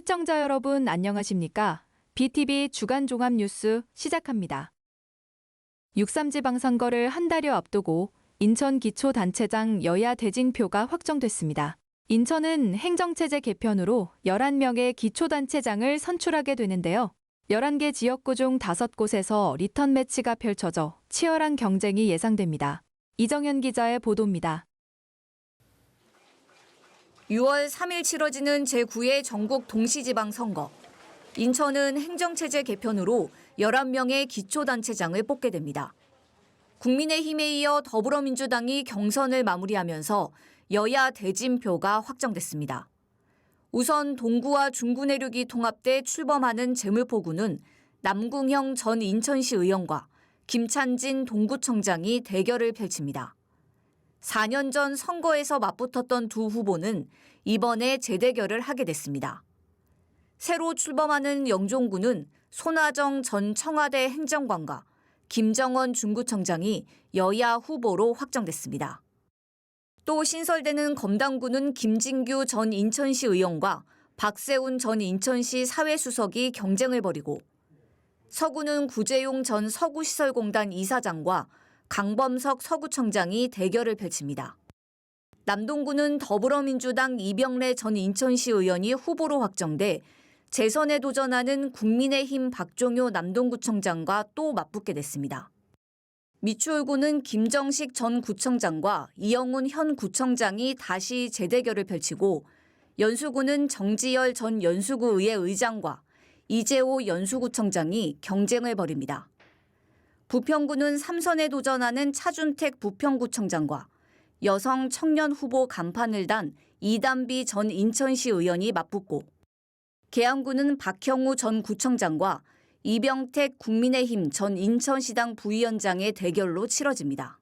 시청자 여러분 안녕하십니까? BTV 주간 종합 뉴스 시작합니다. 6.3지방선거를 한 달여 앞두고 인천기초단체장 여야 대진표가 확정됐습니다. 인천은 행정체제 개편으로 11명의 기초단체장을 선출하게 되는데요. 11개 지역구 중 5곳에서 리턴 매치가 펼쳐져 치열한 경쟁이 예상됩니다. 이정현 기자의 보도입니다. 6월 3일 치러지는 제9회 전국 동시지방선거. 인천은 행정체제 개편으로 11명의 기초단체장을 뽑게 됩니다. 국민의힘에 이어 더불어민주당이 경선을 마무리하면서 여야 대진표가 확정됐습니다. 우선 동구와 중구 내륙이 통합돼 출범하는 제물포구는 남궁형 전 인천시 의원과 김찬진 동구청장이 대결을 펼칩니다. 4년 전 선거에서 맞붙었던 두 후보는 이번에 재대결을 하게 됐습니다. 새로 출범하는 영종구는 손아정 전 청와대 행정관과 김정원 중구청장이 여야 후보로 확정됐습니다. 또 신설되는 검당구는 김진규 전 인천시 의원과 박세훈 전 인천시 사회수석이 경쟁을 벌이고, 서구는 구재용 전 서구시설공단 이사장과 강범석 서구청장이 대결을 펼칩니다. 남동구는 더불어민주당 이병래 전 인천시 의원이 후보로 확정돼 재선에 도전하는 국민의힘 박종효 남동구청장과 또 맞붙게 됐습니다. 미추홀구는 김정식 전 구청장과 이영훈 현 구청장이 다시 재대결을 펼치고, 연수구는 정지열 전 연수구의회 의장과 이재호 연수구청장이 경쟁을 벌입니다. 부평구는 3선에 도전하는 차준택 부평구청장과 여성 청년 후보 간판을 단 이담비 전 인천시 의원이 맞붙고, 계양구는 박형우 전 구청장과 이병택 국민의힘 전 인천시당 부위원장의 대결로 치러집니다.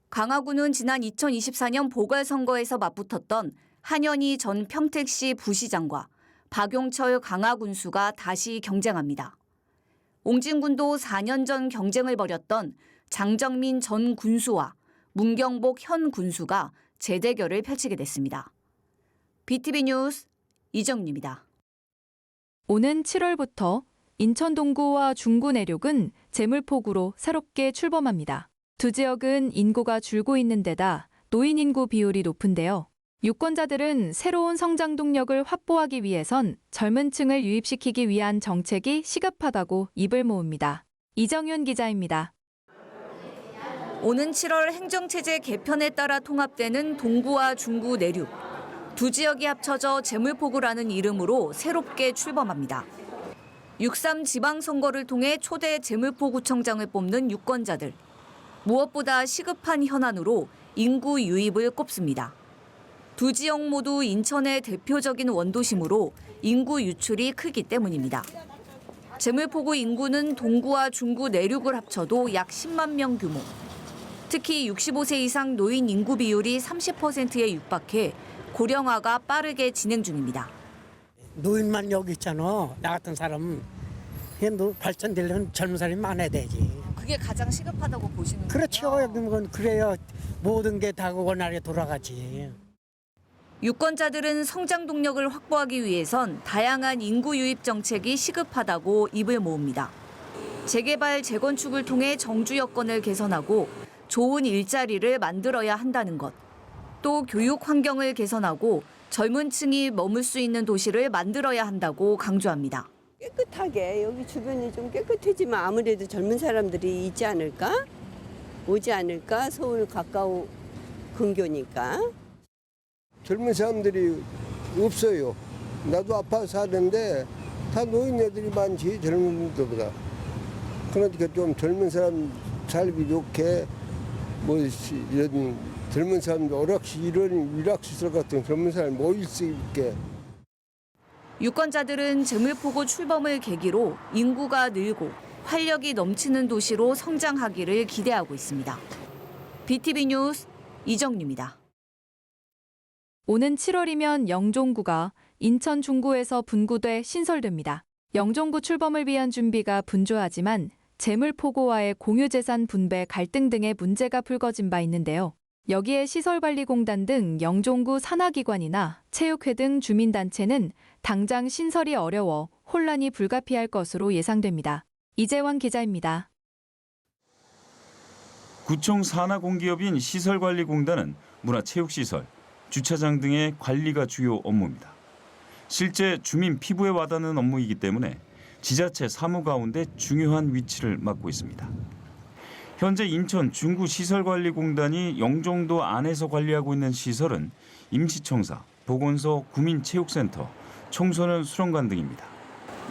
강화구는 지난 2024년 보궐선거에서 맞붙었던 한현희 전 평택시 부시장과 박용철 강화군수가 다시 경쟁합니다. 옹진군도 4년 전 경쟁을 벌였던 장정민 전 군수와 문경복 현 군수가 재대결을 펼치게 됐습니다. BTV 뉴스 이정유입니다. 오는 7월부터 인천 동구와 중구 내륙은 제물포구로 새롭게 출범합니다. 두 지역은 인구가 줄고 있는 데다 노인 인구 비율이 높은데요. 유권자들은 새로운 성장 동력을 확보하기 위해선 젊은 층을 유입시키기 위한 정책이 시급하다고 입을 모읍니다. 이정현 기자입니다. 오는 7월 행정체제 개편에 따라 통합되는 동구와 중구 내륙. 두 지역이 합쳐져 제물포구라는 이름으로 새롭게 출범합니다. 6.3 지방선거를 통해 초대 제물포구청장을 뽑는 유권자들. 무엇보다 시급한 현안으로 인구 유입을 꼽습니다. 두 지역 모두 인천의 대표적인 원도심으로 인구 유출이 크기 때문입니다. 제물포구 인구는 동구와 중구 내륙을 합쳐도 약 10만 명 규모. 특히 65세 이상 노인 인구 비율이 30%에 육박해 고령화가 빠르게 진행 중입니다. 노인만 여기 있잖아. 나 같은 사람 발전되려면 젊은 사람이 많아야 되지. 그게 가장 시급하다고 보시는 거예요? 그렇죠. 여기 그래야 모든 게 다 원활하게 돌아가지. 유권자들은 성장 동력을 확보하기 위해선 다양한 인구 유입 정책이 시급하다고 입을 모읍니다. 재개발, 재건축을 통해 정주 여건을 개선하고 좋은 일자리를 만들어야 한다는 것. 또 교육 환경을 개선하고 젊은 층이 머물 수 있는 도시를 만들어야 한다고 강조합니다. 깨끗하게 여기 주변이 좀 깨끗해지면 아무래도 젊은 사람들이 있지 않을까? 오지 않을까? 서울 가까워 근교니까. 젊은 사람들이 없어요. 나도 아파트 사는데 다 노인 애들이 많지, 젊은 분들보다. 그러니까 좀 젊은 사람 살기 좋게 이런 젊은 사람들 오락실 이런 일학시설 같은 젊은 사람 모일 수 있게. 유권자들은 제물포구 출범을 계기로 인구가 늘고 활력이 넘치는 도시로 성장하기를 기대하고 있습니다. BTV 뉴스 이정유입니다. 오는 7월이면 영종구가 인천 중구에서 분구돼 신설됩니다. 영종구 출범을 위한 준비가 분주하지만 제물포구와의 공유재산 분배 갈등 등의 문제가 불거진 바 있는데요. 여기에 시설관리공단 등 영종구 산하기관이나 체육회 등 주민단체는 당장 신설이 어려워 혼란이 불가피할 것으로 예상됩니다. 이재원 기자입니다. 구청 산하 공기업인 시설관리공단은 문화체육시설, 주차장 등의 관리가 주요 업무입니다. 실제 주민 피부에 와닿는 업무이기 때문에 지자체 사무 가운데 중요한 위치를 맡고 있습니다. 현재 인천 중구시설관리공단이 영종도 안에서 관리하고 있는 시설은 임시청사, 보건소, 구민체육센터, 청소년 수련관 등입니다.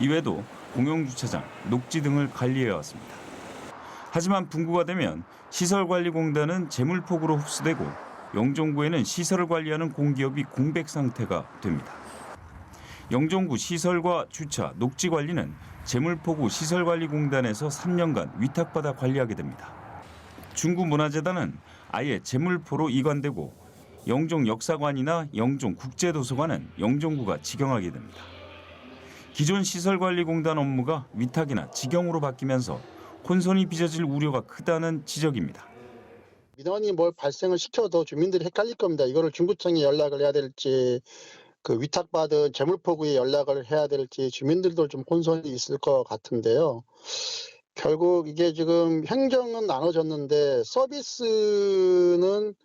이외에도 공용주차장, 녹지 등을 관리해왔습니다. 하지만 분구가 되면 시설관리공단은 재물폭우로 흡수되고 영종구에는 시설을 관리하는 공기업이 공백 상태가 됩니다. 영종구 시설과 주차, 녹지 관리는 재물포구 시설관리공단에서 3년간 위탁받아 관리하게 됩니다. 중구문화재단은 아예 재물포로 이관되고 영종역사관이나 영종국제도서관은 영종구가 직영하게 됩니다. 기존 시설관리공단 업무가 위탁이나 직영으로 바뀌면서 혼선이 빚어질 우려가 크다는 지적입니다. 민원이 뭘 발생을 시켜도 주민들이 헷갈릴 겁니다. 이거를 중구청에 연락을 해야 될지 그 위탁받은 재물포구에 연락을 해야 될지 주민들도 좀 혼선이 있을 것 같은데요. 결국 이게 지금 행정은 나눠졌는데 서비스는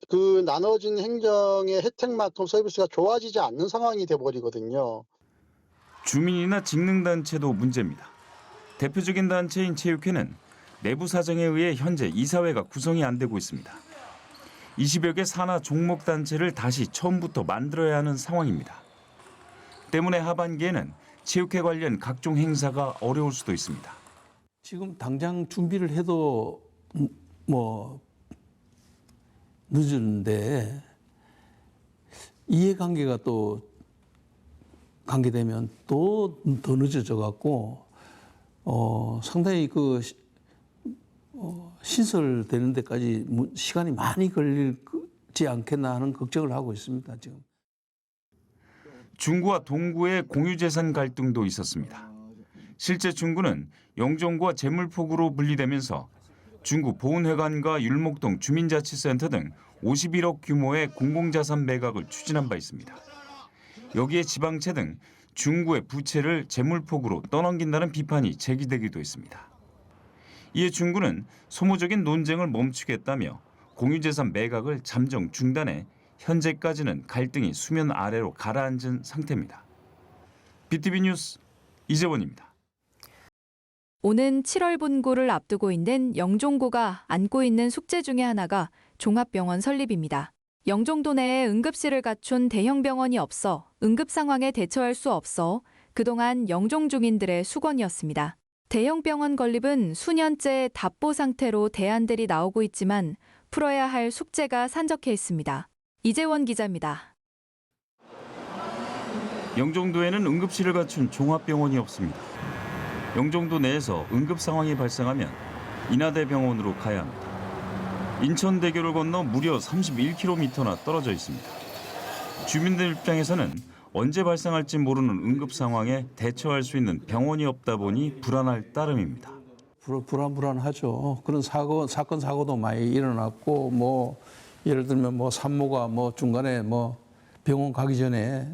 그 나눠진 행정의 혜택만큼 서비스가 좋아지지 않는 상황이 돼버리거든요. 주민이나 직능단체도 문제입니다. 대표적인 단체인 체육회는 내부 사정에 의해 현재 이사회가 구성이 안 되고 있습니다. 20여 개 산하 종목 단체를 다시 처음부터 만들어야 하는 상황입니다. 때문에 하반기에는 체육회 관련 각종 행사가 어려울 수도 있습니다. 지금 당장 준비를 해도 뭐 늦은데 이해관계가 또 관계되면 또 더 늦어져 갖고 상당히 그 신설되는 데까지 시간이 많이 걸리지 않겠나 하는 걱정을 하고 있습니다. 지금. 중구와 동구의 공유재산 갈등도 있었습니다. 실제 중구는 영종구와 재물포구로 분리되면서 중구 보훈회관과 율목동 주민자치센터 등 51억 규모의 공공자산 매각을 추진한 바 있습니다. 여기에 지방채 등 중구의 부채를 재물포구로 떠넘긴다는 비판이 제기되기도 했습니다. 이에 중구는 소모적인 논쟁을 멈추겠다며 공유재산 매각을 잠정 중단해 현재까지는 갈등이 수면 아래로 가라앉은 상태입니다. BTV 뉴스 이재원입니다. 오는 7월 분구를 앞두고 있는 영종구가 안고 있는 숙제 중에 하나가 종합병원 설립입니다. 영종도 내에 응급실을 갖춘 대형 병원이 없어 응급 상황에 대처할 수 없어 그동안 영종 주민들의 수건이었습니다. 대형 병원 건립은 수년째 답보 상태로 대안들이 나오고 있지만 풀어야 할 숙제가 산적해 있습니다. 이재원 기자입니다. 영종도에는 응급실을 갖춘 종합병원이 없습니다. 영종도 내에서 응급 상황이 발생하면 인하대병원으로 가야 합니다. 인천대교를 건너 무려 31km나 떨어져 있습니다. 주민들 입장에서는 언제 발생할지 모르는 응급 상황에 대처할 수 있는 병원이 없다 보니 불안할 따름입니다. 불안하죠. 그런 사건 사고도 많이 일어났고 뭐 예를 들면 뭐 산모가 뭐 중간에 뭐 병원 가기 전에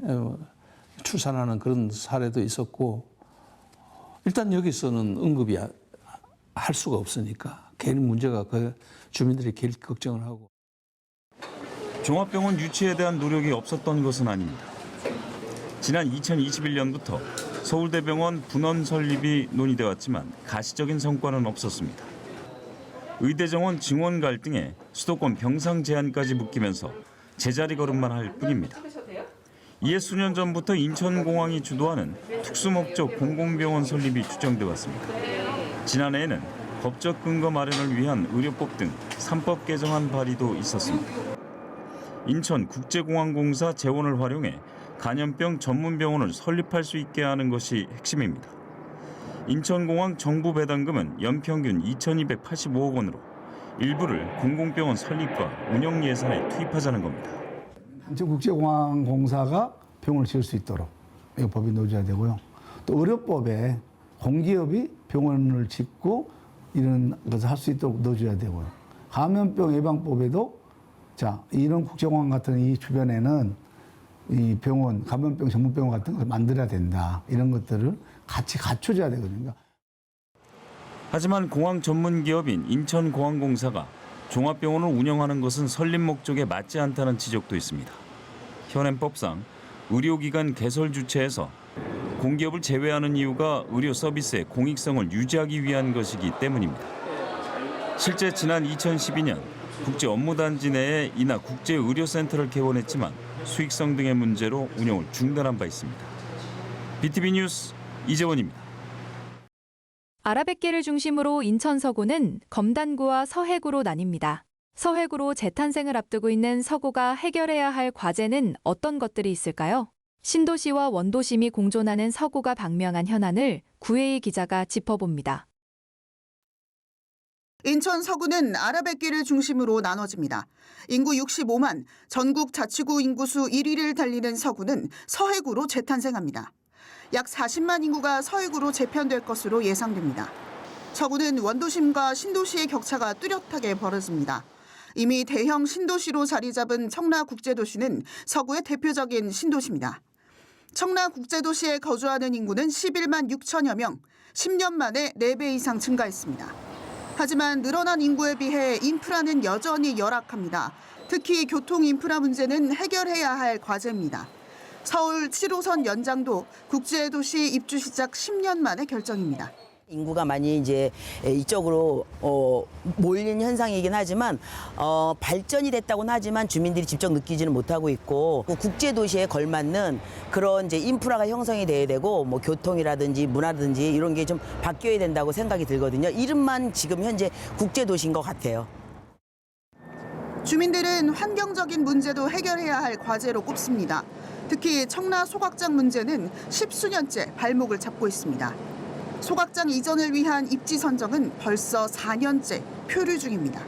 출산하는 그런 사례도 있었고 일단 여기서는 응급이 할 수가 없으니까 괜히 문제가 그 주민들이 괜히 걱정을 하고. 종합병원 유치에 대한 노력이 없었던 것은 아닙니다. 지난 2021년부터 서울대병원 분원 설립이 논의돼 왔지만 가시적인 성과는 없었습니다. 의대정원 증원 갈등에 수도권 병상 제한까지 묶이면서 제자리 걸음만 할 뿐입니다. 이에 수년 전부터 인천공항이 주도하는 특수목적 공공병원 설립이 추정돼 왔습니다. 지난해에는 법적 근거 마련을 위한 의료법 등 3법 개정안 발의도 있었습니다. 인천국제공항공사 재원을 활용해 간염병 전문병원을 설립할 수 있게 하는 것이 핵심입니다. 인천공항 정부 배당금은 연평균 2,285억 원으로 일부를 공공병원 설립과 운영 예산에 투입하자는 겁니다. 인천국제공항공사가 병원을 지을 수 있도록 이 법이 넣어줘야 되고요. 또 의료법에 공기업이 병원을 짓고 이런 것을 할 수 있도록 넣어줘야 되고요. 감염병 예방법에도 자, 이런 국제공항 같은 이 주변에는 이 병원, 감염병 전문병원 같은 걸 만들어야 된다. 이런 것들을 같이 갖춰줘야 되거든요. 하지만 공항 전문 기업인 인천공항공사가 종합병원을 운영하는 것은 설립 목적에 맞지 않다는 지적도 있습니다. 현행법상 의료기관 개설 주체에서 공기업을 제외하는 이유가 의료 서비스의 공익성을 유지하기 위한 것이기 때문입니다. 실제 지난 2012년 국제업무단지 내에 인하 국제의료센터를 개원했지만 수익성 등의 문제로 운영을 중단한 바 있습니다. BTV 뉴스 이재원입니다. 아라뱃길을 중심으로 인천 서구는 검단구와 서해구로 나뉩니다. 서해구로 재탄생을 앞두고 있는 서구가 해결해야 할 과제는 어떤 것들이 있을까요? 신도시와 원도심이 공존하는 서구가 방명한 현안을 구혜희 기자가 짚어봅니다. 인천 서구는 아라뱃길을 중심으로 나눠집니다. 인구 65만, 전국 자치구 인구수 1위를 달리는 서구는 서해구로 재탄생합니다. 약 40만 인구가 서해구로 재편될 것으로 예상됩니다. 서구는 원도심과 신도시의 격차가 뚜렷하게 벌어집니다. 이미 대형 신도시로 자리 잡은 청라국제도시는 서구의 대표적인 신도시입니다. 청라국제도시에 거주하는 인구는 11만 6천여 명, 10년 만에 4배 이상 증가했습니다. 하지만 늘어난 인구에 비해 인프라는 여전히 열악합니다. 특히 교통 인프라 문제는 해결해야 할 과제입니다. 서울 7호선 연장도 국제도시 입주 시작 10년 만에 결정입니다. 인구가 많이 이제 이쪽으로 몰린 현상이긴 하지만 발전이 됐다고는 하지만 주민들이 직접 느끼지는 못하고 있고 국제 도시에 걸맞는 그런 이제 인프라가 형성이 돼야 되고 뭐 교통이라든지 문화든지 이런 게 좀 바뀌어야 된다고 생각이 들거든요. 이름만 지금 현재 국제 도시인 것 같아요. 주민들은 환경적인 문제도 해결해야 할 과제로 꼽습니다. 특히 청라 소각장 문제는 10수년째 발목을 잡고 있습니다. 소각장 이전을 위한 입지 선정은 벌써 4년째 표류 중입니다.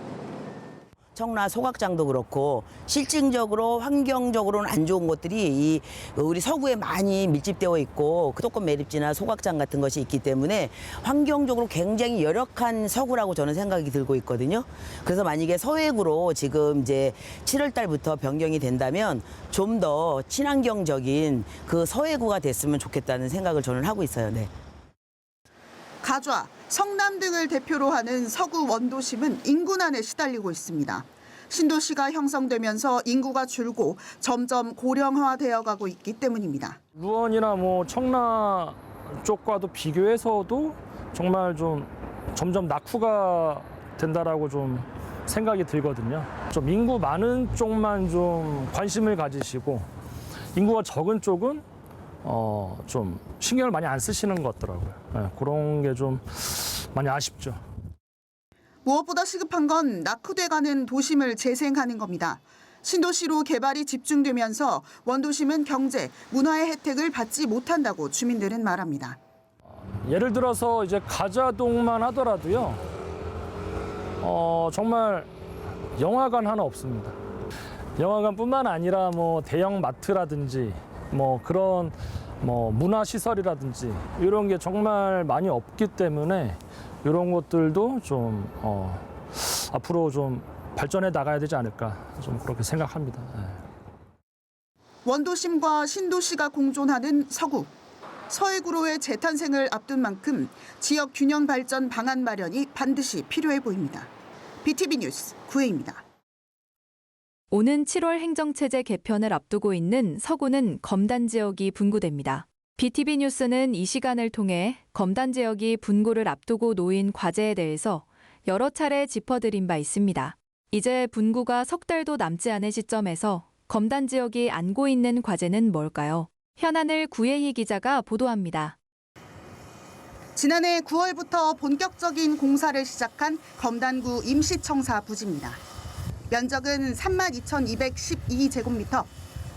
청라 소각장도 그렇고 실질적으로 환경적으로는 안 좋은 것들이 우리 서구에 많이 밀집되어 있고 수도권 매립지나 소각장 같은 것이 있기 때문에 환경적으로 굉장히 열악한 서구라고 저는 생각이 들고 있거든요. 그래서 만약에 서해구로 지금 이제 7월 달부터 변경이 된다면 좀 더 친환경적인 그 서해구가 됐으면 좋겠다는 생각을 저는 하고 있어요. 네. 가좌, 성남 등을 대표로 하는 서구 원도심은 인구난에 시달리고 있습니다. 신도시가 형성되면서 인구가 줄고 점점 고령화되어 가고 있기 때문입니다. 루원이나 뭐 청라 쪽과도 비교해서도 정말 좀 점점 낙후가 된다라고 좀 생각이 들거든요. 좀 인구 많은 쪽만 좀 관심을 가지시고 인구가 적은 쪽은 좀 신경을 많이 안 쓰시는 것 같더라고요. 네, 그런 게 좀 많이 아쉽죠. 무엇보다 시급한 건 낙후돼가는 도심을 재생하는 겁니다. 신도시로 개발이 집중되면서 원도심은 경제, 문화의 혜택을 받지 못한다고 주민들은 말합니다. 예를 들어서 이제 가자동만 하더라도요. 정말 영화관 하나 없습니다. 영화관뿐만 아니라 뭐 대형 마트라든지 뭐 그런 뭐 문화시설이라든지 이런 게 정말 많이 없기 때문에 이런 것들도 좀 앞으로 좀 발전해 나가야 되지 않을까 좀 그렇게 생각합니다. 네. 원도심과 신도시가 공존하는 서구. 서해구로의 재탄생을 앞둔 만큼 지역 균형 발전 방안 마련이 반드시 필요해 보입니다. BTV 뉴스 구혜입니다. 오는 7월 행정체제 개편을 앞두고 있는 서구는 검단 지역이 분구됩니다. BTV 뉴스는 이 시간을 통해 검단 지역이 분구를 앞두고 놓인 과제에 대해서 여러 차례 짚어드린 바 있습니다. 이제 분구가 석 달도 남지 않은 시점에서 검단 지역이 안고 있는 과제는 뭘까요? 현안을 구혜희 기자가 보도합니다. 지난해 9월부터 본격적인 공사를 시작한 검단구 임시청사 부지입니다. 면적은 32,212제곱미터,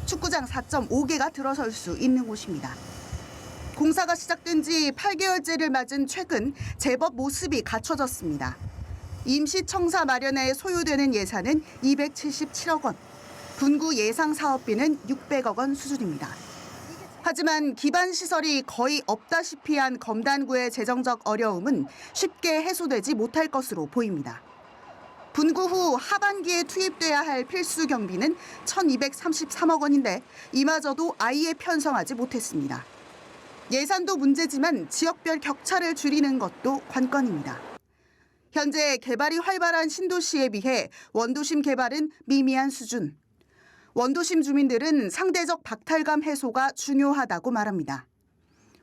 축구장 4.5개가 들어설 수 있는 곳입니다. 공사가 시작된 지 8개월째를 맞은 최근 제법 모습이 갖춰졌습니다. 임시청사 마련에 소요되는 예산은 277억 원, 분구 예상 사업비는 600억 원 수준입니다. 하지만 기반 시설이 거의 없다시피 한 검단구의 재정적 어려움은 쉽게 해소되지 못할 것으로 보입니다. 분구 후 하반기에 투입돼야 할 필수 경비는 1,233억 원인데 이마저도 아예 편성하지 못했습니다. 예산도 문제지만 지역별 격차를 줄이는 것도 관건입니다. 현재 개발이 활발한 신도시에 비해 원도심 개발은 미미한 수준. 원도심 주민들은 상대적 박탈감 해소가 중요하다고 말합니다.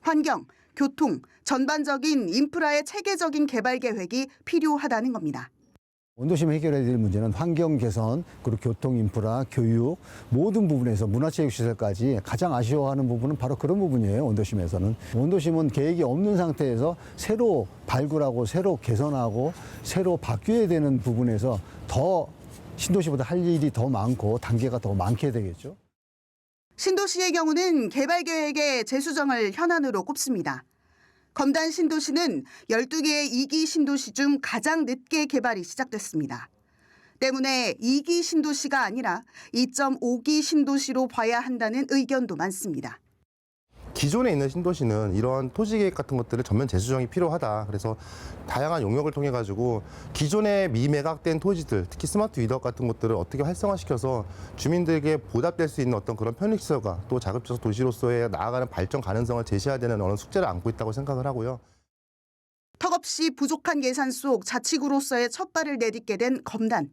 환경, 교통, 전반적인 인프라의 체계적인 개발 계획이 필요하다는 겁니다. 원도심 해결해야 될 문제는 환경 개선, 그리고 교통 인프라, 교육 모든 부분에서 문화체육시설까지 가장 아쉬워하는 부분은 바로 그런 부분이에요. 원도심에서는. 원도심은 계획이 없는 상태에서 새로 발굴하고 새로 개선하고 새로 바뀌어야 되는 부분에서 더 신도시보다 할 일이 더 많고 단계가 더 많게 되겠죠. 신도시의 경우는 개발 계획의 재수정을 현안으로 꼽습니다. 검단 신도시는 12개의 2기 신도시 중 가장 늦게 개발이 시작됐습니다. 때문에 2기 신도시가 아니라 2.5기 신도시로 봐야 한다는 의견도 많습니다. 기존에 있는 신도시는 이러한 토지 계획 같은 것들을 전면 재수정이 필요하다. 그래서 다양한 용역을 통해 가지고 기존에 미매각된 토지들, 특히 스마트 위덕 같은 것들을 어떻게 활성화시켜서 주민들에게 보답될 수 있는 어떤 그런 편익시설과 또 자급자족 도시로서의 나아가는 발전 가능성을 제시해야 되는 어느 숙제를 안고 있다고 생각을 하고요. 턱없이 부족한 예산 속 자치구로서의 첫 발을 내딛게 된 검단.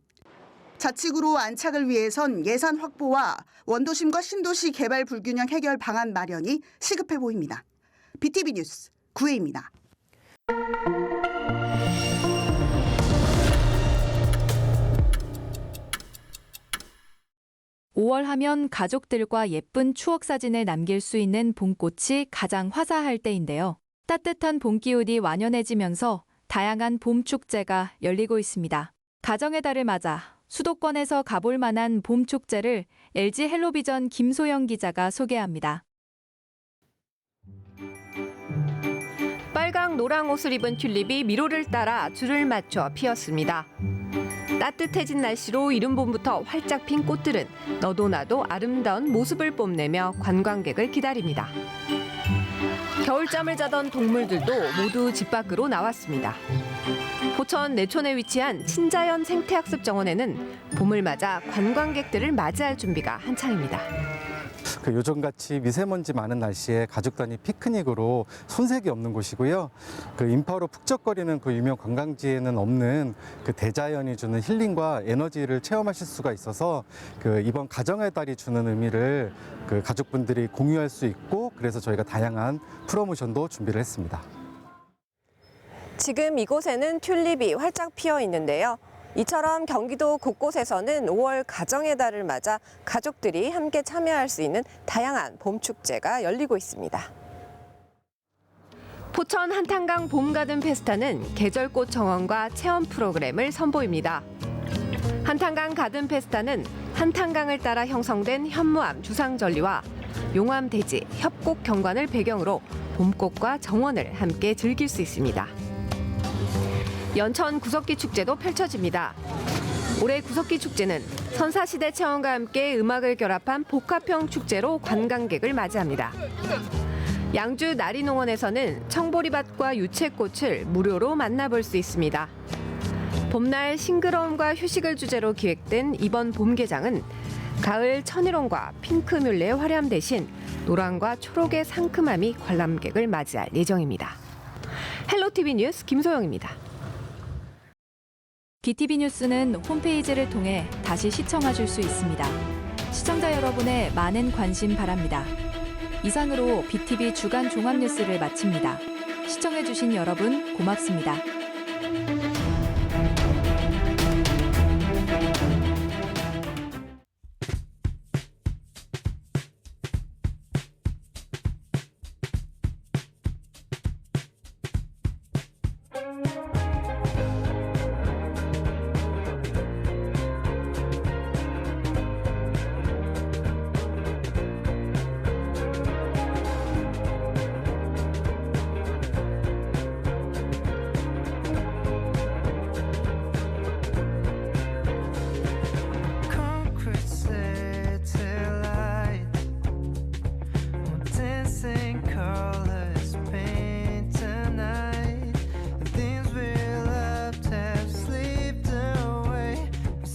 자치구로 안착을 위해선 예산 확보와 원도심과 신도시 개발 불균형 해결 방안 마련이 시급해 보입니다. BTV 뉴스 구혜입니다. 5월 하면 가족들과 예쁜 추억 사진을 남길 수 있는 봄꽃이 가장 화사할 때인데요. 따뜻한 봄 기운이 완연해지면서 다양한 봄 축제가 열리고 있습니다. 가정의 달을 맞아 수도권에서 가볼 만한 봄 축제를 LG 헬로비전 김소영 기자가 소개합니다. 빨강 노랑 옷을 입은 튤립이 미로를 따라 줄을 맞춰 피었습니다. 따뜻해진 날씨로 이른 봄부터 활짝 핀 꽃들은 너도 나도 아름다운 모습을 뽐내며 관광객을 기다립니다. 겨울잠을 자던 동물들도 모두 집 밖으로 나왔습니다. 포천 내촌에 위치한 친자연 생태학습 정원에는 봄을 맞아 관광객들을 맞이할 준비가 한창입니다. 요즘같이 미세먼지 많은 날씨에 가족 단위 피크닉으로 손색이 없는 곳이고요. 인파로 북적거리는 유명 관광지에는 없는 대자연이 주는 힐링과 에너지를 체험하실 수가 있어서 이번 가정의 달이 주는 의미를 가족분들이 공유할 수 있고, 그래서 저희가 다양한 프로모션도 준비를 했습니다. 지금 이곳에는 튤립이 활짝 피어 있는데요. 이처럼 경기도 곳곳에서는 5월 가정의 달을 맞아 가족들이 함께 참여할 수 있는 다양한 봄 축제가 열리고 있습니다. 포천 한탄강 봄 가든 페스타는 계절꽃 정원과 체험 프로그램을 선보입니다. 한탄강 가든 페스타는 한탄강을 따라 형성된 현무암 주상절리와 용암 대지, 협곡 경관을 배경으로 봄꽃과 정원을 함께 즐길 수 있습니다. 연천 구석기 축제도 펼쳐집니다. 올해 구석기 축제는 선사시대 체험과 함께 음악을 결합한 복합형 축제로 관광객을 맞이합니다. 양주 나리농원에서는 청보리밭과 유채꽃을 무료로 만나볼 수 있습니다. 봄날 싱그러움과 휴식을 주제로 기획된 이번 봄개장은 가을 천일홍과 핑크뮬레의 화려함 대신 노랑과 초록의 상큼함이 관람객을 맞이할 예정입니다. 헬로티비 뉴스 김소영입니다. BTV 뉴스는 홈페이지를 통해 다시 시청하실 수 있습니다. 시청자 여러분의 많은 관심 바랍니다. 이상으로 BTV 주간 종합뉴스를 마칩니다. 시청해주신 여러분 고맙습니다.